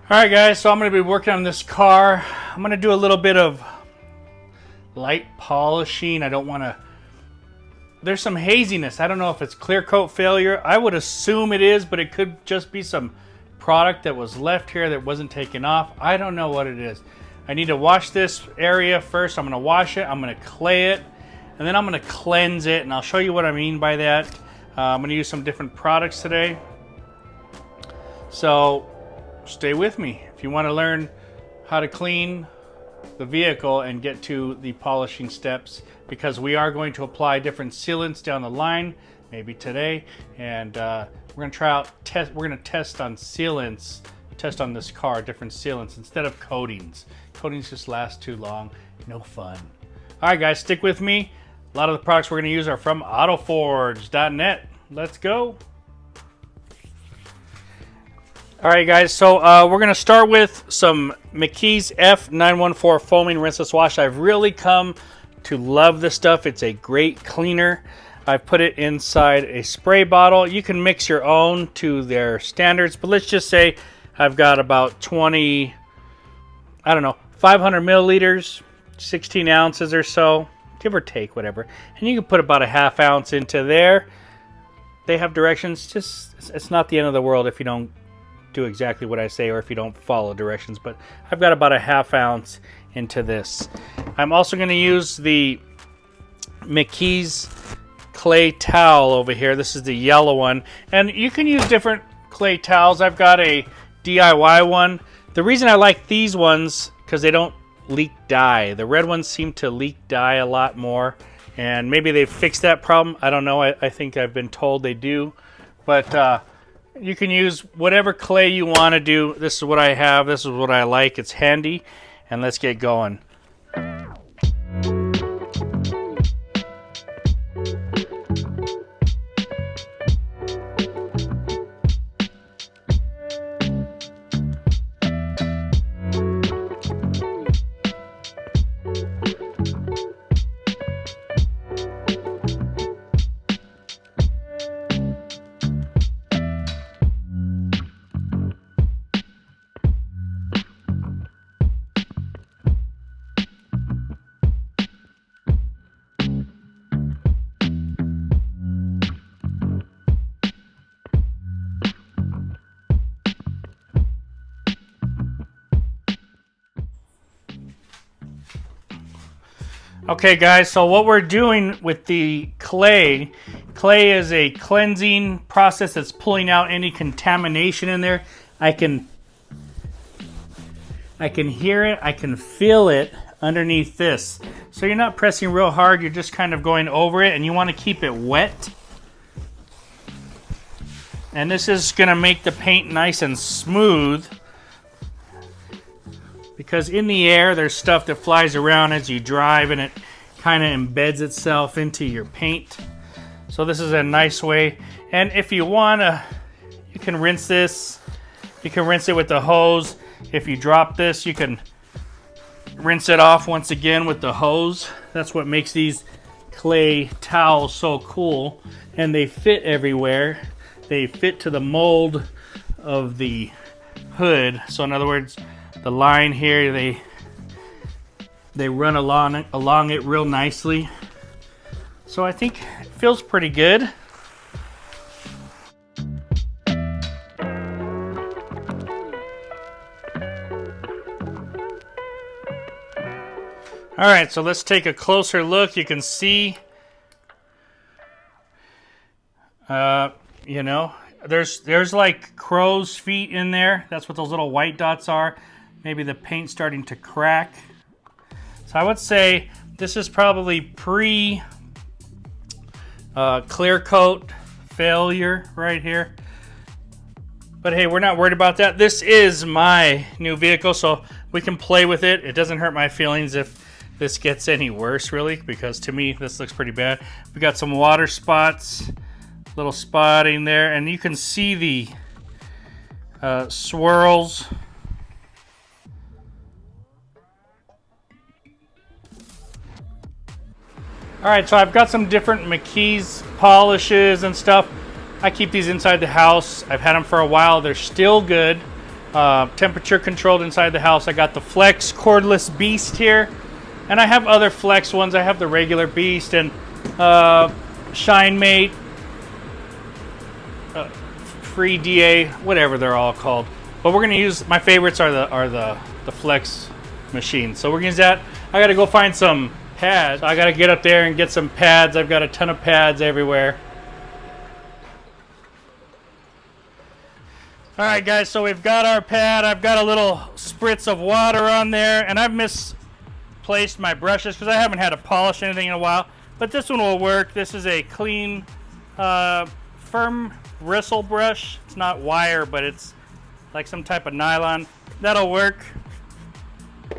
Alright guys, so I'm going to be working on this car. I'm going to do a little bit of light polishing. I don't want to... There's some haziness. I don't know if it's clear coat failure. I would assume it is, but it could just be some product that was left here that wasn't taken off. I don't know what it is. I need to wash this area first. I'm going to wash it. I'm going to clay it. And then I'm going to cleanse it. And I'll show you what I mean by that. I'm going to use some different products today. So... stay with me if you want to learn how to clean the vehicle and get to the polishing steps, because we are going to apply different sealants down the line, maybe today, and we're going to try out we're going to test on sealants, test on this car different sealants instead of coatings. Coatings just last too long, no fun. All right guys, stick with me. A lot of the products we're going to use are from autoforge.net. Let's go. Alright guys, so we're going to start with some McKee's F914 foaming rinseless wash. I've really come to love this stuff. It's a great cleaner. I've put it inside a spray bottle. You can mix your own to their standards, but let's just say I've got about 500 milliliters, 16 ounces or so, give or take, whatever. And you can put about a ½ ounce into there. They have directions. It's not the end of the world if you don't do exactly what I say or if you don't follow directions, but I've got about a ½ ounce into this. I'm also going to use the McKee's clay towel over here. This is the yellow one, and you can use different clay towels. I've got a DIY one. The reason I like these ones because they don't leak dye. The red ones seem to leak dye a lot more, and maybe they've fixed that problem. I don't know. I think I've been told they do, but you can use whatever clay you want to do. This is what I have. This is what I like. It's handy. And let's get going. Okay guys, so what we're doing with the clay is a cleansing process that's pulling out any contamination in there. I can hear it, I can feel it underneath this. So you're not pressing real hard, you're just kind of going over it, and you want to keep it wet. And this is going to make the paint nice and smooth, because in the air there's stuff that flies around as you drive and it kind of embeds itself into your paint. So this is a nice way. And if you want to, you can rinse this. You can rinse it with the hose. If you drop this, you can rinse it off once again with the hose. That's what makes these clay towels so cool. And they fit everywhere. They fit to the mold of the hood. So in other words, the line here, they run along it real nicely. So I think it feels pretty good. All right, so let's take a closer look. You can see, there's like crow's feet in there. That's what those little white dots are. Maybe the paint's starting to crack. So I would say this is probably clear coat failure right here. But hey, we're not worried about that. This is my new vehicle, so we can play with it. It doesn't hurt my feelings if this gets any worse, really, because to me this looks pretty bad. We got some water spots, little spotting there, and you can see the swirls. Alright, so I've got some different McKee's polishes and stuff. I keep these inside the house. I've had them for a while. They're still good. temperature controlled inside the house. I got the Flex cordless Beast here, and I have other Flex ones. I have the regular Beast and Shine Mate, Free DA, whatever they're all called. But we're gonna use, my favorites are the Flex machine. So we're gonna use that. I gotta go find some pads. I gotta get up there and get some pads. I've got a ton of pads everywhere. All right, guys, so we've got our pad. I've got a little spritz of water on there, and I've misplaced my brushes because I haven't had to polish anything in a while. But this one will work. This is a clean, firm bristle brush. It's not wire, but it's like some type of nylon. That'll work.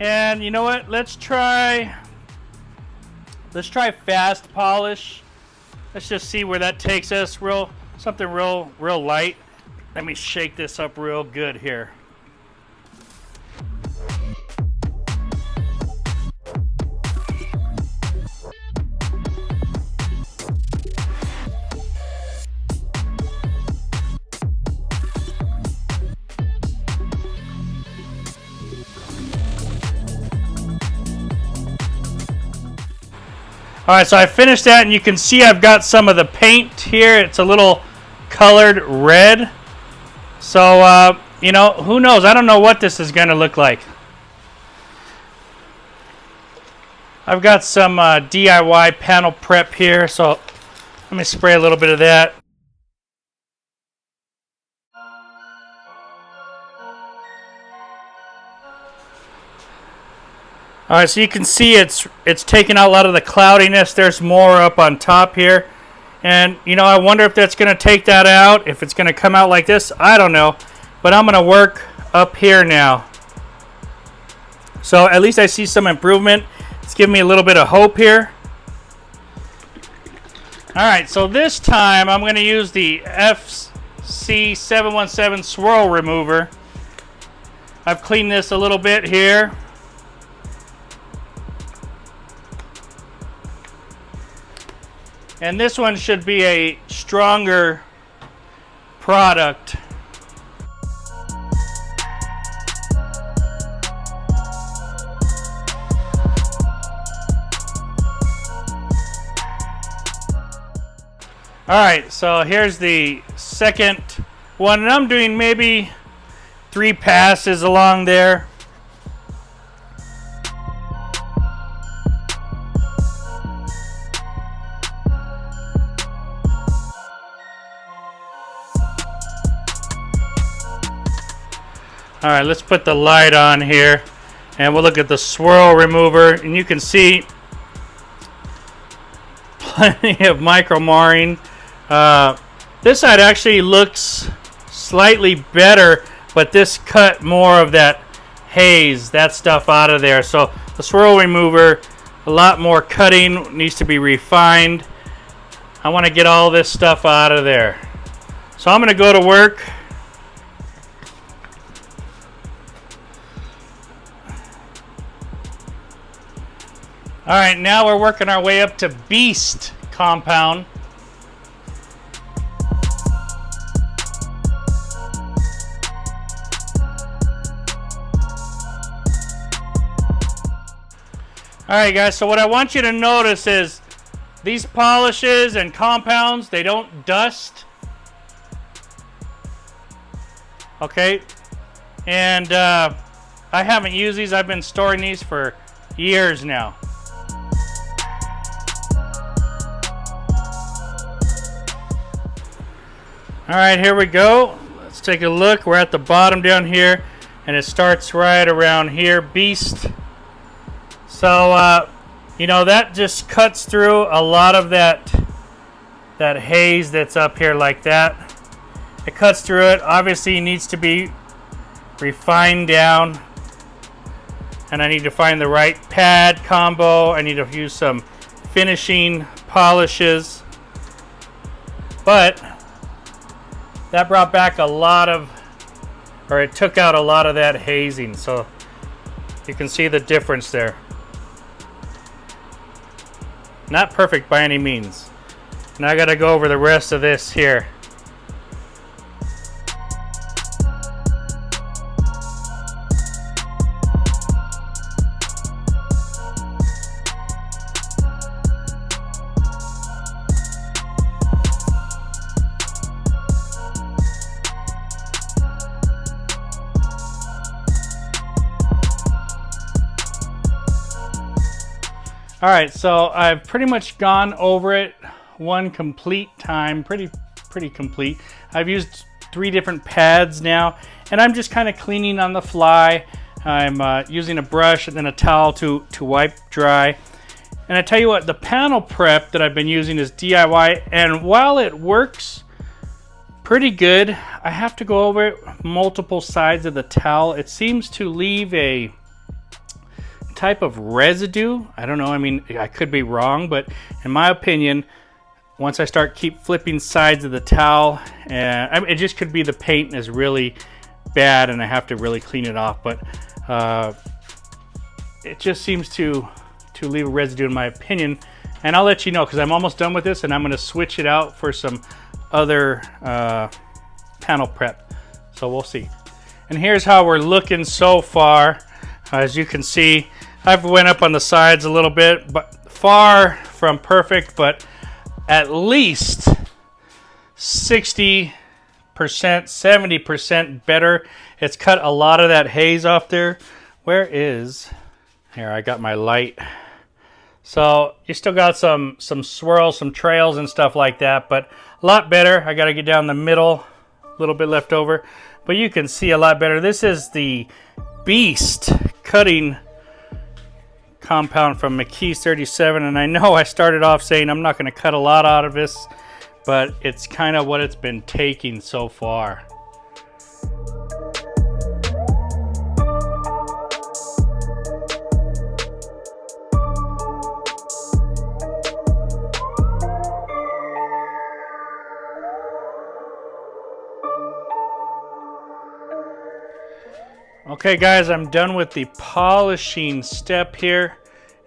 And you know what? Let's try fast polish. Let's just see where that takes us. Something real light. Let me shake this up real good here. All right, so I finished that, and you can see I've got some of the paint here. It's a little colored red. So, you know, who knows? I don't know what this is going to look like. I've got some DIY panel prep here, so let me spray a little bit of that. All right, so you can see it's taking out a lot of the cloudiness. There's more up on top here. And, you know, I wonder if that's going to take that out, if it's going to come out like this. I don't know. But I'm going to work up here now. So at least I see some improvement. It's giving me a little bit of hope here. All right, so this time I'm going to use the FC717 swirl remover. I've cleaned this a little bit here. And this one should be a stronger product. All right, so here's the second one, and I'm doing maybe 3 passes along there. All right, let's put the light on here, and we'll look at the swirl remover, and you can see plenty of micro marring. This side actually looks slightly better, but this cut more of that haze, that stuff out of there. So the swirl remover, a lot more cutting, needs to be refined. I want to get all this stuff out of there. So I'm going to go to work. All right, now we're working our way up to Beast compound. All right, guys, so what I want you to notice is these polishes and compounds, they don't dust. Okay, and I haven't used these. I've been storing these for years now. All right, here we go. Let's take a look. We're at the bottom down here, and it starts right around here, Beast. So, you know, that just cuts through a lot of that haze that's up here like that. It cuts through it. Obviously, it needs to be refined down. And I need to find the right pad combo. I need to use some finishing polishes. But that brought back a lot of, or it took out a lot of that hazing. So you can see the difference there. Not perfect by any means. Now I got to go over the rest of this here. All right, so I've pretty much gone over it one complete time, pretty complete. I've used 3 different pads now, and I'm just kind of cleaning on the fly. I'm using a brush and then a towel to wipe dry. And I tell you what, the panel prep that I've been using is DIY, and while it works pretty good, I have to go over it multiple sides of the towel. It seems to leave a type of residue. I don't know, I mean, I could be wrong, but in my opinion, once I start keep flipping sides of the towel, and it just could be the paint is really bad and I have to really clean it off, but it just seems to leave a residue in my opinion. And I'll let you know, because I'm almost done with this and I'm going to switch it out for some other panel prep, so we'll see. And here's how we're looking so far. As you can see, I've went up on the sides a little bit, but far from perfect, but at least 60%, 70% better. It's cut a lot of that haze off there. Where is, here, I got my light. So you still got some swirls, some trails and stuff like that, but a lot better. I got to get down the middle, a little bit left over, but you can see a lot better. This is the Beast cutting compound from McKee's 37, and I know I started off saying I'm not going to cut a lot out of this, but it's kind of what it's been taking so far. Okay guys, I'm done with the polishing step here,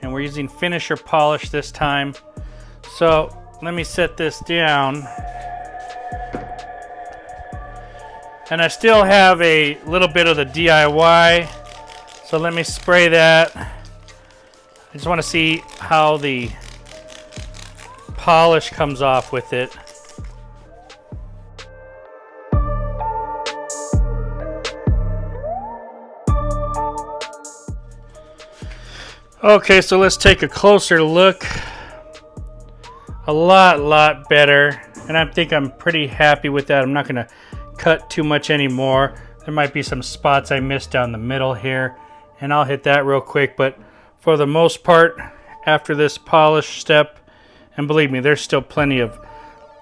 and we're using finisher polish this time. So let me set this down. And I still have a little bit of the DIY, so let me spray that. I just want to see how the polish comes off with it. Okay, so let's take a closer look. A lot better, and I think I'm pretty happy with that. I'm not going to cut too much anymore. There might be some spots I missed down the middle here, and I'll hit that real quick, but for the most part, after this polish step, and believe me, there's still plenty of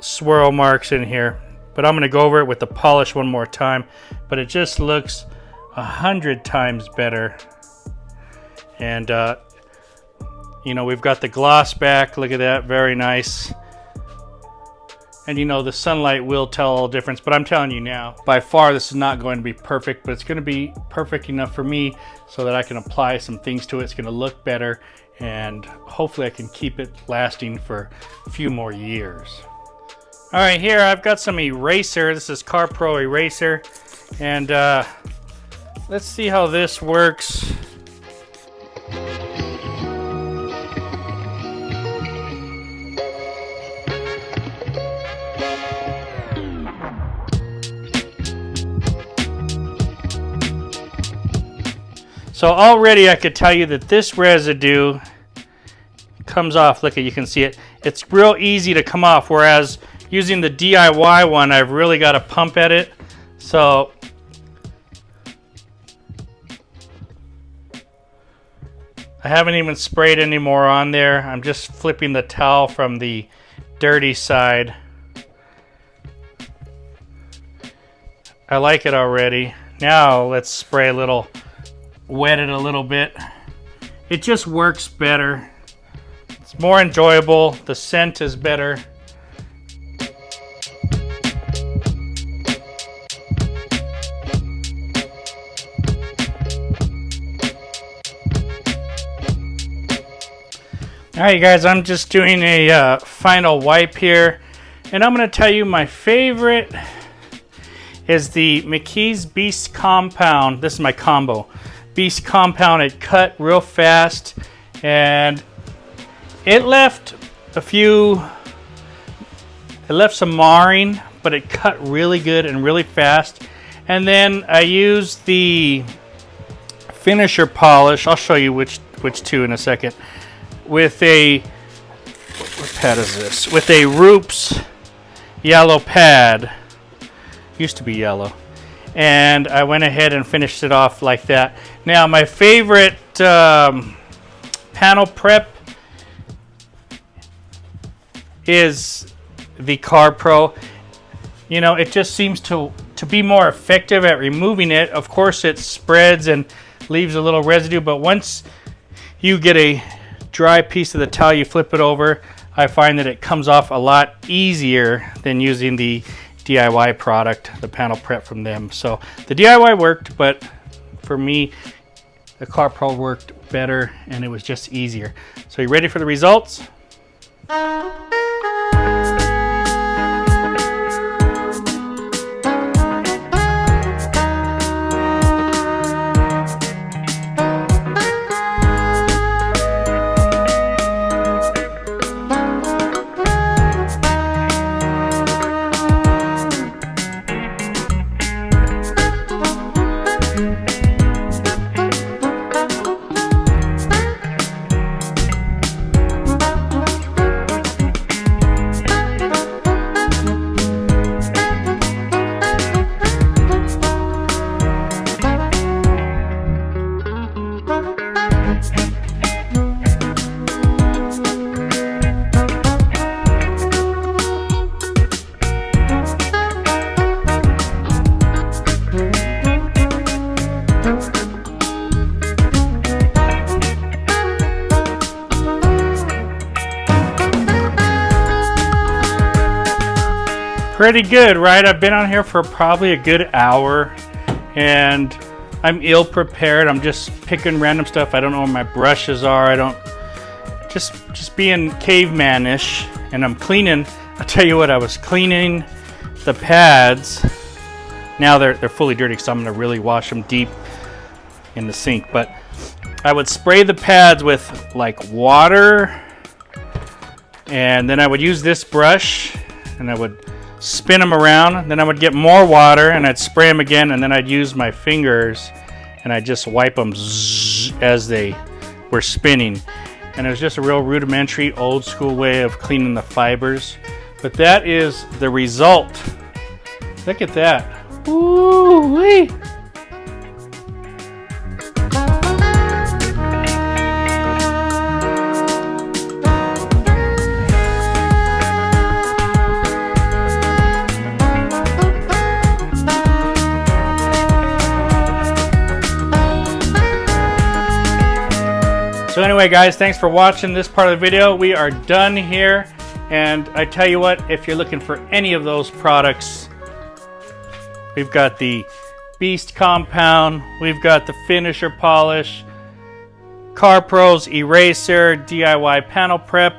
swirl marks in here, but I'm going to go over it with the polish one more time, but it just looks 100 times better. And you know, we've got the gloss back. Look at that, very nice. And you know, the sunlight will tell all the difference, but I'm telling you now, by far this is not going to be perfect, but it's going to be perfect enough for me so that I can apply some things to it. It's going to look better, and hopefully I can keep it lasting for a few more years. All right, here I've got some eraser. This is Car Pro eraser, and let's see how this works. So already I could tell you that this residue comes off. Look, you can see it. It's real easy to come off, whereas using the DIY one, I've really got to pump at it. So I haven't even sprayed any more on there. I'm just flipping the towel from the dirty side. I like it already. Now let's spray a little, wet it a little bit. It just works better. It's more enjoyable. The scent is better. Alright guys, I'm just doing a final wipe here, and I'm going to tell you my favorite is the McKee's Beast Compound. This is my combo. Beast Compound. It cut real fast, and it left some marring, but it cut really good and really fast. And then I used the finisher polish. I'll show you which two in a second. with a, what pad is this? With a Roops yellow pad. Used to be yellow. And I went ahead and finished it off like that. Now my favorite panel prep is the Carb Pro. You know, it just seems to be more effective at removing it. Of course, it spreads and leaves a little residue, but once you get a dry piece of the towel, you flip it over, I find that it comes off a lot easier than using the DIY product, the panel prep from them. So the DIY worked, but for me, the Carb Pro worked better and it was just easier. So you ready for the results? Pretty good, right? I've been on here for probably a good hour and I'm ill prepared. I'm just picking random stuff. I don't know where my brushes are. I don't, just being caveman-ish. And I'm cleaning, I'll tell you what, I was cleaning the pads. Now they're fully dirty, so I'm gonna really wash them deep in the sink. But I would spray the pads with like water, and then I would use this brush and I would spin them around, then I would get more water and I'd spray them again, and then I'd use my fingers and I'd just wipe them as they were spinning. And it was just a real rudimentary, old school way of cleaning the fibers. But that is the result. Look at that. Ooh-wee. So anyway, guys, thanks for watching this part of the video. We are done here. And I tell you what, if you're looking for any of those products, we've got the Beast Compound, we've got the Finisher Polish, Carb Pro's Eraser, DIY Panel Prep.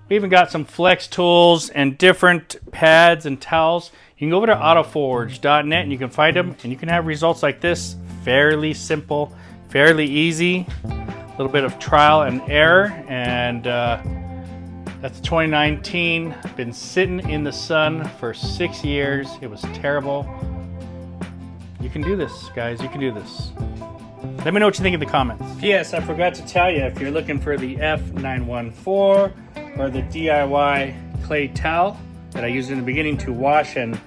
We even got some flex tools and different pads and towels. You can go over to autoforge.net and you can find them, and you can have results like this. Fairly simple, fairly easy. A little bit of trial and error, and that's 2019. Been sitting in the sun for 6 years. It was terrible. You can do this, guys. You can do this. Let me know what you think in the comments. P.S. I forgot to tell you, if you're looking for the F914 or the DIY clay towel that I used in the beginning to wash and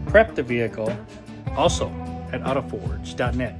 prep the vehicle, also at autoforge.net.